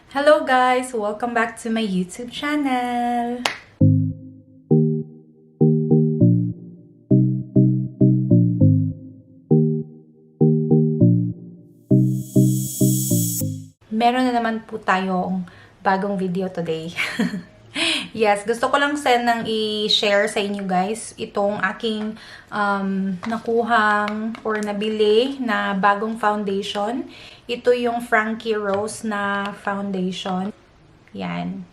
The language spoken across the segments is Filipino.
Hello guys! Welcome back to my YouTube channel! Meron na naman po tayong bagong video today. Yes, gusto ko lang sanang i-share sa inyo guys itong aking nakuhang or nabili na bagong foundation. Ito yung Frankie Rose na foundation. Yan.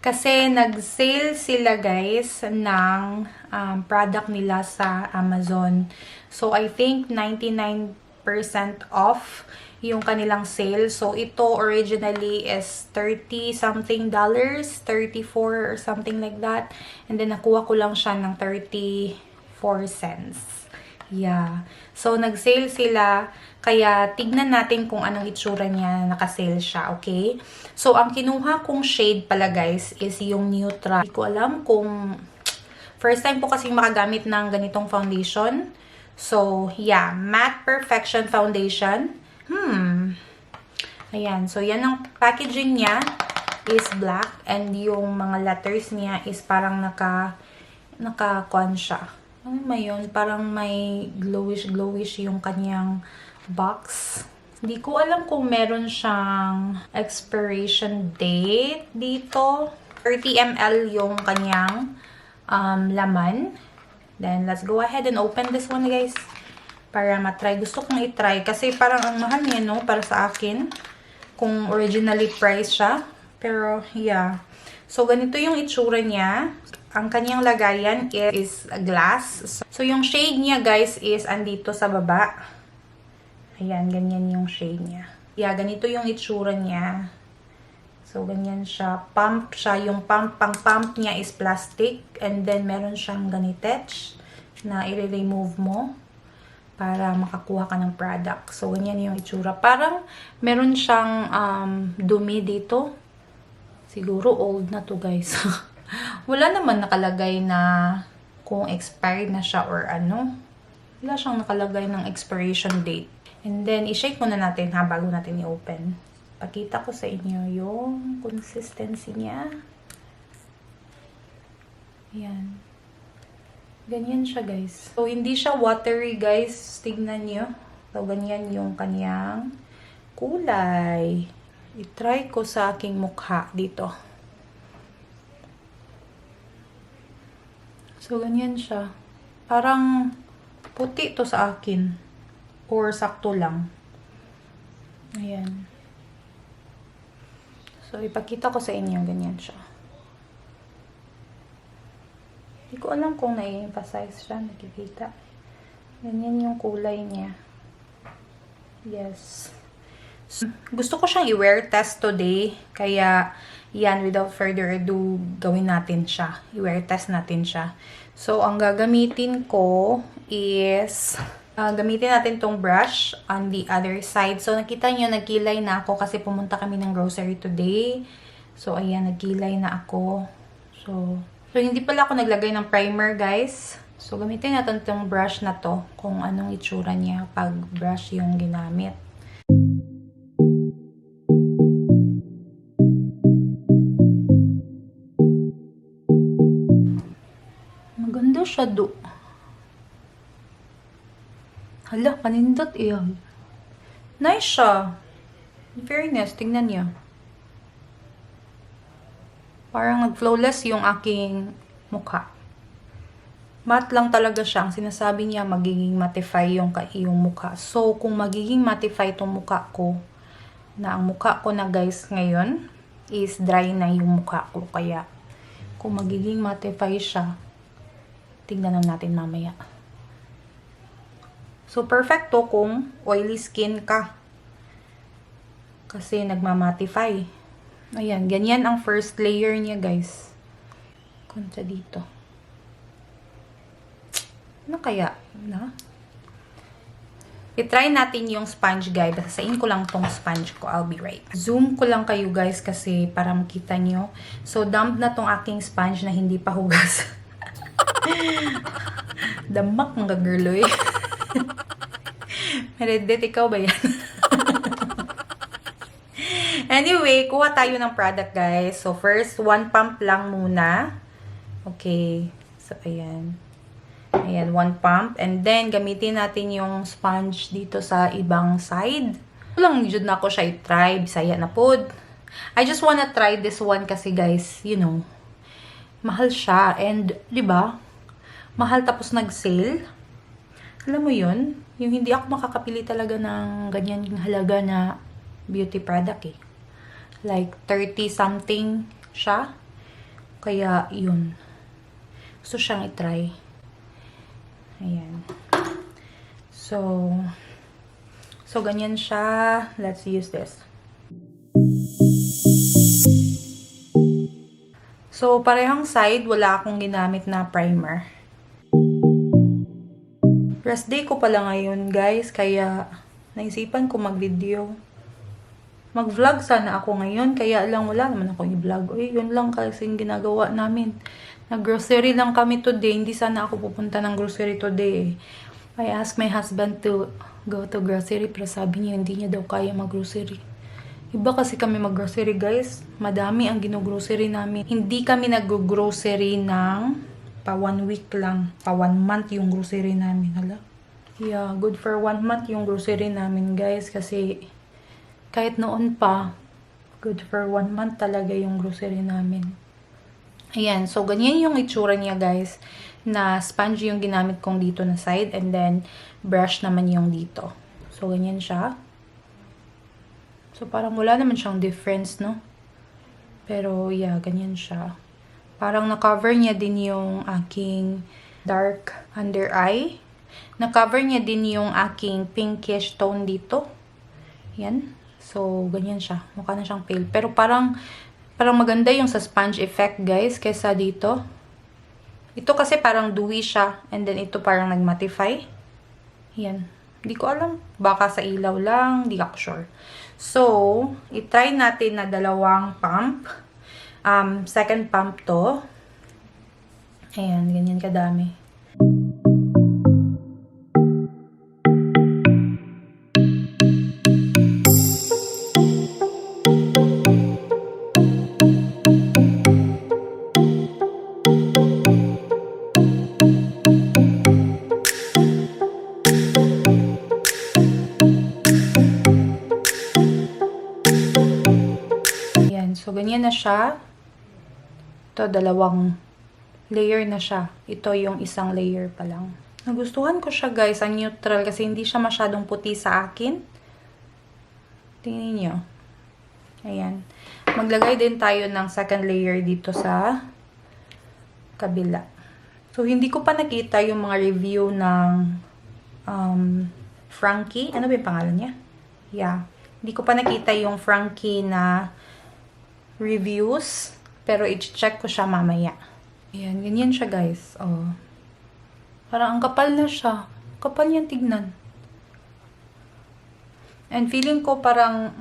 Kasi nag-sale sila guys ng product nila sa Amazon. So I think 99% off yung kanilang sale. So, ito originally is $30 something, 34 or something like that. And then, nakuha ko lang siya ng 34 cents. Yeah. So, nag-sale sila. Kaya, tignan natin kung anong itsura niya na naka-sale siya, okay? So, ang kinuha kong shade pala guys is yung neutral. Hindi ko alam kung first time po kasing makagamit ng ganitong foundation. So, yeah. Matte Perfection Foundation. Ayan. So, yan ang packaging niya is black and yung mga letters niya is parang naka-con siya. Ano ba yun? Parang may glowish yung kanyang box. Hindi ko alam kung meron siyang expiration date dito. 30 ml yung kanyang laman. Then, let's go ahead and open this one, guys. Para matry. Gusto kong itry. Kasi parang ang mahal niya, no? Para sa akin. Kung originally price siya. Pero, yeah. So, ganito yung itsura niya. Ang kanyang lagayan is glass. So, yung shade niya, guys, is andito sa baba. Ayan, ganyan yung shade niya. Yeah, ganito yung itsura niya. So, ganyan siya. Pump siya. Yung pang-pump niya is plastic. And then, meron siyang ganitech na i-remove mo para makakuha ka ng product. So, ganyan yung itsura. Parang meron siyang dumi dito. Siguro old na to guys. Wala naman nakalagay na kung expired na siya or ano. Wala siyang nakalagay ng expiration date. And then, i-shake muna natin bago natin i-open. Pakita ko sa inyo yung consistency niya. Ayan. Ganyan siya, guys. So, hindi siya watery, guys. Tignan nyo. So, ganyan yung kanyang kulay. I-try ko sa aking mukha dito. So, ganyan siya. Parang puti to sa akin. Or sakto lang. Ayan. So, ipakita ko sa inyo. Ganyan siya. Hindi ko alam kung nai-emphasize siya. Nakikita. Ganyan yung kulay niya. Yes. So, gusto ko siyang i-wear test today. Kaya, yan, without further ado, gawin natin siya. I-wear test natin siya. So, ang gagamitin ko is, gamitin natin tong brush on the other side. So, nakita nyo, nagkilay na ako kasi pumunta kami ng grocery today. So, ayan, nagkilay na ako. So, hindi pala ako naglagay ng primer, guys. So, gamitin natin itong brush na to kung anong itsura niya pag brush yung ginamit. Maganda siya do. Hala, kanindot iyan. Nice siya. In fairness, tingnan niyo. Parang nag-flawless yung aking mukha. Matte lang talaga siya. Ang sinasabi niya, magiging mattify yung mukha. So, kung magiging mattify itong mukha ko, na ang mukha ko na guys ngayon, is dry na yung mukha ko. Kaya, kung magiging mattify siya, tignan lang natin mamaya. So, perfect to kung oily skin ka. Kasi, nagmamattify. Ayan, ganyan ang first layer niya, guys. Kontra dito. Ano kaya? Na? I-try natin yung sponge, guys. Sasain ko lang tong sponge ko. I'll be right. Zoom ko lang kayo, guys, kasi para makita nyo. So, damp na tong aking sponge na hindi pa hugas. Damak mga girloy. Meredith, ikaw ba yan? Anyway, kuha tayo ng product, guys. So, first, 1 pump lang muna. Okay. So, ayan. Ayan, 1 pump. And then, gamitin natin yung sponge dito sa ibang side. Walang jud na ako siya i-try. Bisaya na pod. I just wanna try this one kasi, guys, you know, mahal siya. And, di ba? Mahal tapos nag-sale. Alam mo yun? Yung hindi ako makakapili talaga ng ganyan yung halaga na beauty product eh. Like, 30 something siya. Kaya, yun. Gusto siyang i-try. Ayan. So, ganyan siya. Let's use this. So, parehong side, wala akong ginamit na primer. Rest day ko pala ngayon, guys. Kaya, naisipan ko mag-video. Mag-vlog sana ako ngayon, kaya lang wala naman ako i-vlog. Yun lang kasi yung ginagawa namin. Nag-grocery lang kami today. Hindi sana ako pupunta ng grocery today. I asked my husband to go to grocery, pero sabi niya hindi niya daw kaya mag-grocery. Iba kasi kami mag-grocery, guys. Madami ang gino-grocery namin. Hindi kami nag-grocery ng pa 1 week lang. Pa 1 month yung grocery namin. Hala? Yeah, good for 1 month yung grocery namin, guys. Kasi kahit noon pa, good for 1 month talaga yung grocery namin. Ayan, so ganyan yung itsura niya, guys. Na sponge yung ginamit kong dito na side. And then, brush naman yung dito. So, ganyan siya. So, parang wala naman siyang difference, no? Pero, yeah, ganyan siya. Parang na-cover niya din yung aking dark under eye. Na-cover niya din yung aking pinkish tone dito. Yan. So, ganyan siya. Mukha na siyang pale. Pero parang maganda yung sa sponge effect, guys, kesa dito. Ito kasi parang dewy siya. And then, ito parang nag-mattify. Yan. Hindi ko alam. Baka sa ilaw lang. Hindi ako sure. So, i-try natin na 2 pump. Second pump to. Ayan, ganyan kadami. So, ganyan na siya. Ito, 2 layer na siya. Ito yung isang layer pa lang. Nagustuhan ko siya, guys. Ang neutral kasi hindi siya masyadong puti sa akin. Tingnan nyo. Ayan. Maglagay din tayo ng second layer dito sa kabila. So, hindi ko pa nakita yung mga review ng Frankie. Ano ba yung pangalan niya? Yeah. Hindi ko pa nakita yung Frankie na reviews, pero i-check ko siya mamaya. Ayan, ganyan siya, guys. Oh. Parang ang kapal na siya. Kapal niyan tignan. And feeling ko parang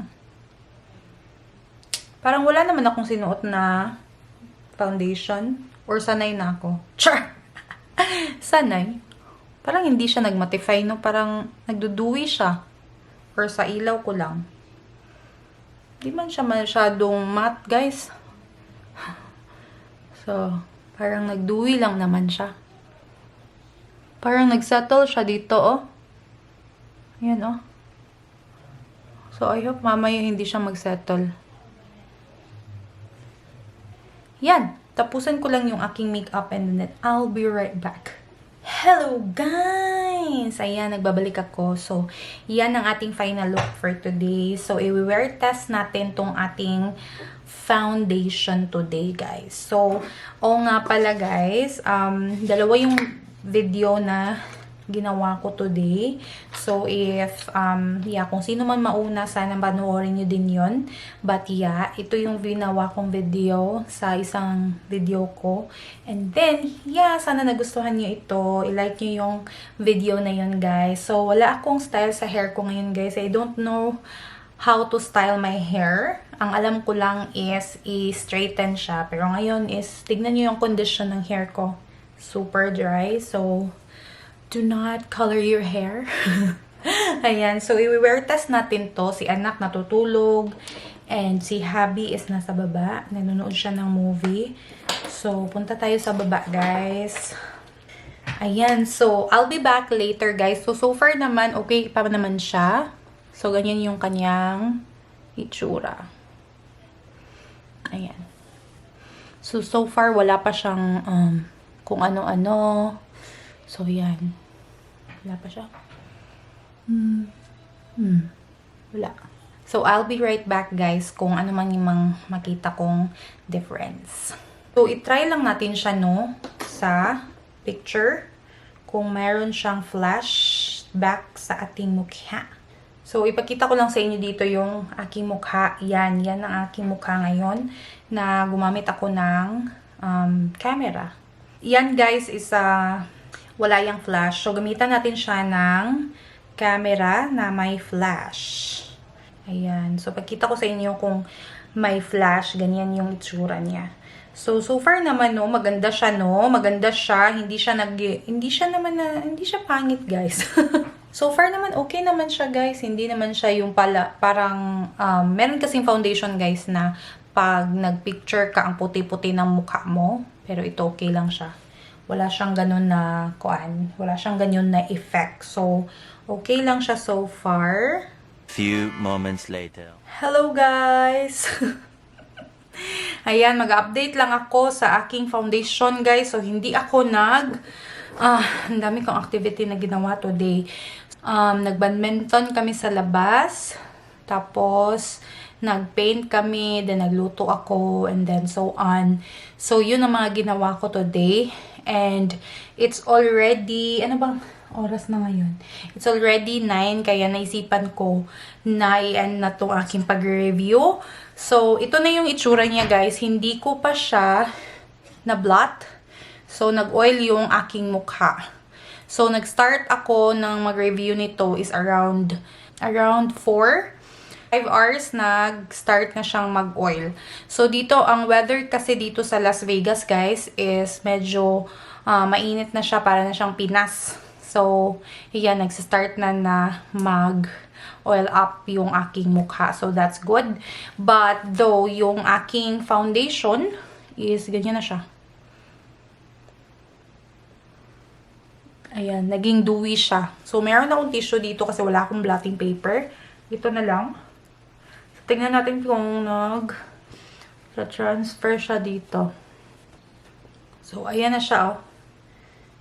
wala naman akong sinuot na foundation. Or sanay na ako. Char! Sanay. Parang hindi siya nag-mattify, no? Parang nagduduwi siya. Or sa ilaw ko lang. Di man siya masyadong matte, guys. So, parang nagduwi lang naman siya. Parang nagsettle siya dito, oh. Ayan, oh. So, I hope mamaya hindi siya magsettle. Yan. Tapusin ko lang yung aking makeup and then I'll be right back. Hello, guys! Ayan, nagbabalik ako. So, yan ang ating final look for today. So, i-wear test natin tong ating foundation today, guys. So, nga pala, guys. Dalawa yung video na ginawa ko today. So, if, kung sino man mauna, sana panoorin nyo din yon. But, yeah, ito yung ginawa kong video sa isang video ko. And then, yeah, sana nagustuhan nyo ito. I-like nyo yung video na yun, guys. So, wala akong style sa hair ko ngayon, guys. I don't know how to style my hair. Ang alam ko lang is i-straighten siya. Pero ngayon is, tignan nyo yung condition ng hair ko. Super dry. So, do not color your hair. Ayan. So, i-wear test natin to. Si anak natutulog. And si Habi is nasa baba. Nanonood siya ng movie. So, punta tayo sa baba, guys. Ayan. So, I'll be back later, guys. So far naman, okay pa naman siya. So, ganyan yung kanyang itsura. Ayan. So far, wala pa siyang kung ano-ano. So, yan. Wala pa siya. Wala. So, I'll be right back, guys, kung ano man yung makita kong difference. So, itry lang natin siya, no, sa picture. Kung meron siyang flashback sa ating mukha. So, ipakita ko lang sa inyo dito yung aking mukha. Yan ang aking mukha ngayon na gumamit ako ng camera. Yan, guys, is wala yung flash. So, gamitan natin siya ng camera na may flash. Ayan. So, pagkita ko sa inyo kung may flash, ganyan yung itsura niya. So far naman, no, maganda siya, no? Maganda siya. Hindi siya pangit, guys. So far naman, okay naman siya, guys. Hindi naman siya yung parang, meron kasing foundation, guys, na pag nagpicture ka, ang puti-puti ng mukha mo. Pero ito, okay lang siya. Wala siyang ganun na, wala siyang ganun na effect. So, okay lang siya so far. Few moments later. Hello, guys! Ayan, mag-update lang ako sa aking foundation, guys. So, hindi ako ang dami kong activity na ginawa today. Nag-badminton kami sa labas. Tapos, nag-paint kami. Then, nagluto ako. And then, so on. So, yun ang mga ginawa ko today. And, it's already, ano bang oras na ngayon? It's already 9, kaya naisipan ko na i-end na itong aking pag-review. So, ito na yung itsura niya, guys. Hindi ko pa siya na-blot. So, nag-oil yung aking mukha. So, nag-start ako ng mag-review nito is around 4. 5 hours, nag-start na siyang mag-oil. So, dito, ang weather kasi dito sa Las Vegas, guys, is medyo mainit na siya, para na siyang Pinas. So, yan, nag-start na mag-oil up yung aking mukha. So, that's good. But, though, yung aking foundation is ganyan na siya. Ayan, naging dewy siya. So, meron akong tissue dito kasi wala akong blotting paper. Ito na lang. So, tingnan natin kung nag-transfer siya dito. So, ayan na siya, oh.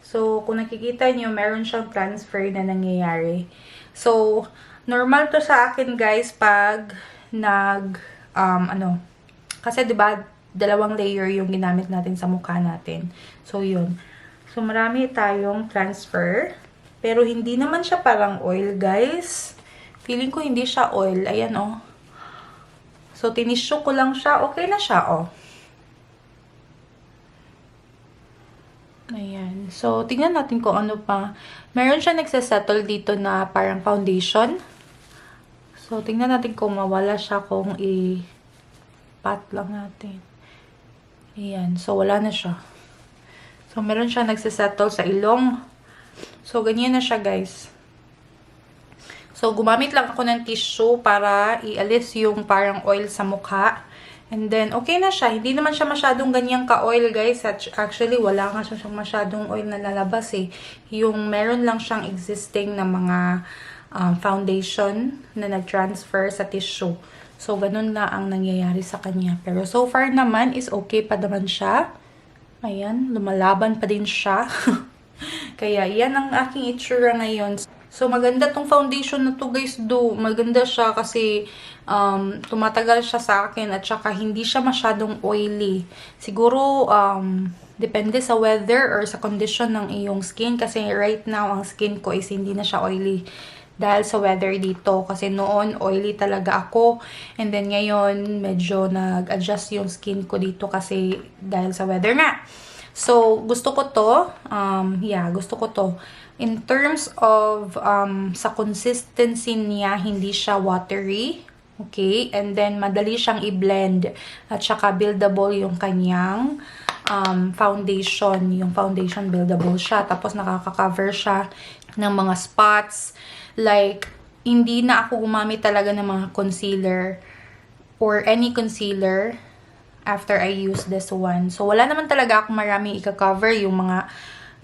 So, kung nakikita nyo, meron siyang transfer na nangyayari. So, normal to sa akin, guys, pag kasi, diba, 2 layer yung ginamit natin sa mukha natin. So, yun. So, marami tayong transfer. Pero, hindi naman siya parang oil, guys. Feeling ko hindi siya oil. Ayan, oh. So, tinisyo ko lang siya. Okay na siya, oh. Ayan. So, tingnan natin kung ano pa. Meron siya nagsasettle dito na parang foundation. So, tingnan natin kung mawala siya kung i-pat lang natin. Ayan. So, wala na siya. So, meron siya nagsasettle sa ilong. So, ganyan na siya, guys. So, gumamit lang ako ng tissue para ialis yung parang oil sa mukha. And then, okay na siya. Hindi naman siya masyadong ganyang ka-oil, guys. Actually, wala nga siyang masyadong oil na lalabas, eh. Yung meron lang siyang existing na mga foundation na nag-transfer sa tissue. So, ganun na ang nangyayari sa kanya. Pero so far naman is okay pa naman siya. Ayan, lumalaban pa din siya. Kaya, yan ang aking itsura ngayon. So, maganda tong foundation na to, guys. Maganda siya kasi tumatagal siya sa akin at saka hindi siya masyadong oily. Siguro, depende sa weather or sa condition ng iyong skin. Kasi right now, ang skin ko is hindi na siya oily dahil sa weather dito. Kasi noon, oily talaga ako. And then ngayon, medyo nag-adjust yung skin ko dito kasi dahil sa weather nga. So, gusto ko to. Gusto ko to. In terms of, sa consistency niya, hindi siya watery. Okay? And then, madali siyang i-blend. At saka, buildable yung kanyang foundation. Yung foundation, buildable siya. Tapos, nakaka-cover siya ng mga spots. Like, hindi na ako gumamit talaga ng mga concealer. or any concealer after I use this one. So, wala naman talaga akong maraming i-cover. Yung mga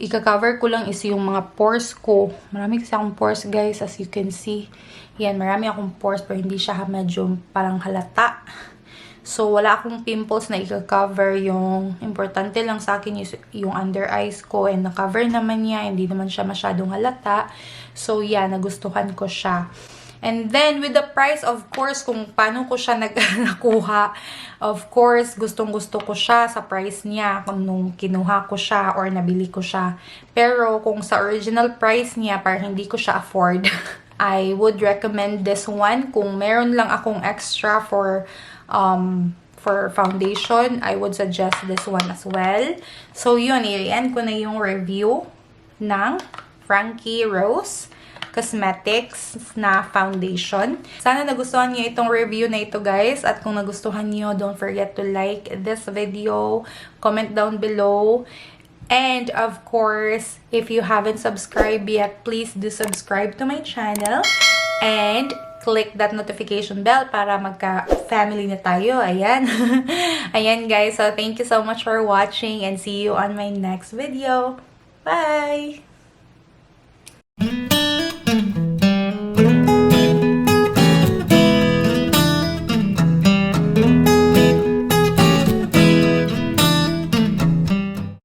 i-cover ko lang is yung mga pores ko. Marami kasi akong pores, guys, as you can see. Yan, marami akong pores pero hindi siya medyo parang halata. So, wala akong pimples na i-cover. Yung importante lang sa akin is yung under eyes ko. And na-cover naman niya. Hindi naman siya masyadong halata. So, yan, nagustuhan ko siya. And then, with the price, of course, kung paano ko siya nakuha, of course, gustong-gusto ko siya sa price niya kung nung kinuha ko siya or nabili ko siya. Pero, kung sa original price niya, parang hindi ko siya afford, I would recommend this one. Kung meron lang akong extra for foundation, I would suggest this one as well. So, yun, i-end ko na yung review ng Frankie Rose Cosmetics na foundation. Sana nagustuhan niyo itong review na ito, guys. At kung nagustuhan niyo, don't forget to like this video, comment down below. And of course, if you haven't subscribed yet, please do subscribe to my channel. And click that notification bell para magka-family na tayo. Ayan. Ayan, guys. So, thank you so much for watching and see you on my next video. Bye!